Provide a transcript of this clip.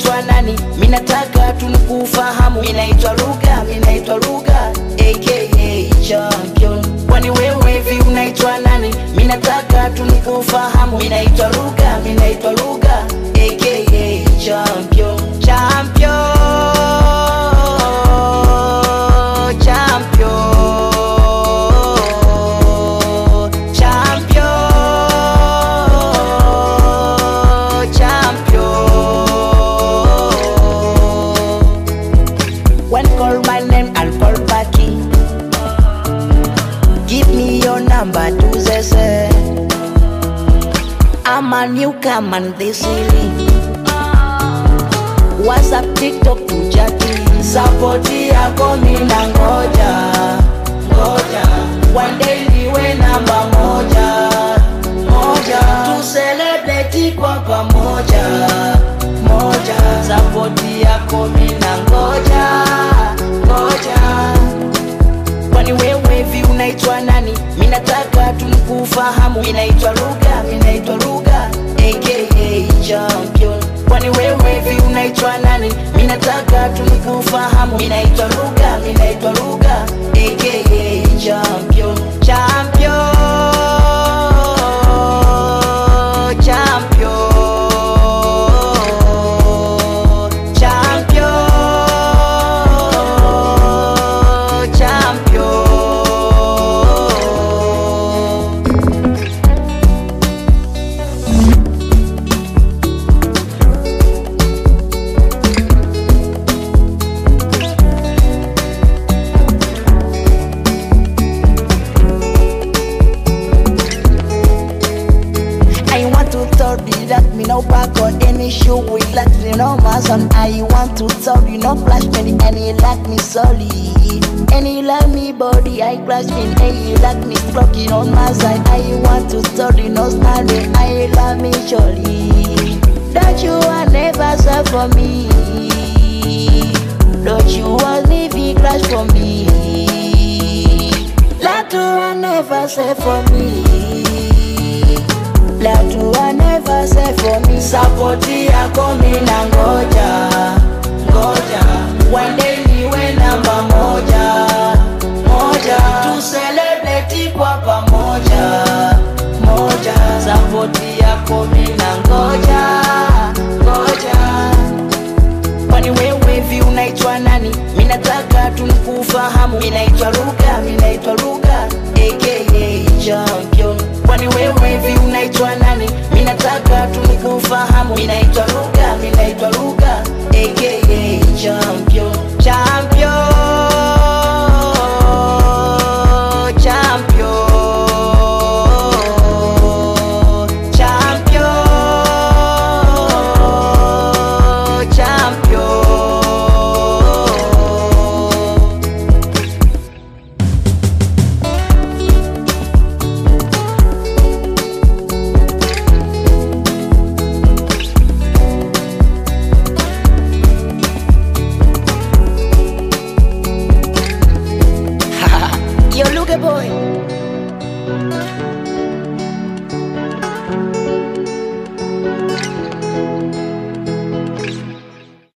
unaitwa nani? Minataka tunikufahamu. Minaitwa Ruga, minaitwa Ruga aka champion. Kwani wewe hivi unaitwa nani? Minataka tunikufahamu. Minaitwa Ruga, minaitwa Ruga aka champion. Champion, champion, champion, champion. When call my name, I'll call back. Give me your number to say I'm a newcomer in this city. WhatsApp, TikTok, kujati. Sapoti yako mina ngoja, ngoja. One day niwe namba moja, moja. Tu celebrate kwa pamoja, moja. Sapoti yako mina ngoja, ngoja. Kwani wewe hivi unaitwa nani? Minataka tunikufahamu. Minaitwa Ruga, minaitwa Ruga aka champion. Kwani wewe hivi unaitwa nani? Minataka tunikufahamu. Minaitwa Ruga, minaitwa Ruga aka champion. Champion, champion, champion, champion. That me no back on any show with like me no mass on. I want to tell you no flash me and you like me solid. And you like me body, I crash me and you like me stroking on my side. I want to tell you no standing, I love me surely. Don't you want never say for me? Don't you want leave crash for me? That you want never say for me. That you want never say for me. Sapoti yako mina ngoja, ngoja. One day niwe namba moja, moja. Tu celebrate kwa pamoja, moja. Sapoti yako mina ngoja, ngoja. Kwani wewe hivi unaitwa nani? Minataka tunikufahamu. Minaitwa Ruga, minaitwa Ruga aka champion. Kwani wewe hivi unaitwa nani? Minataka tunikufahamu. Minaitwa Ruga, minaitwa Ruga aka champion.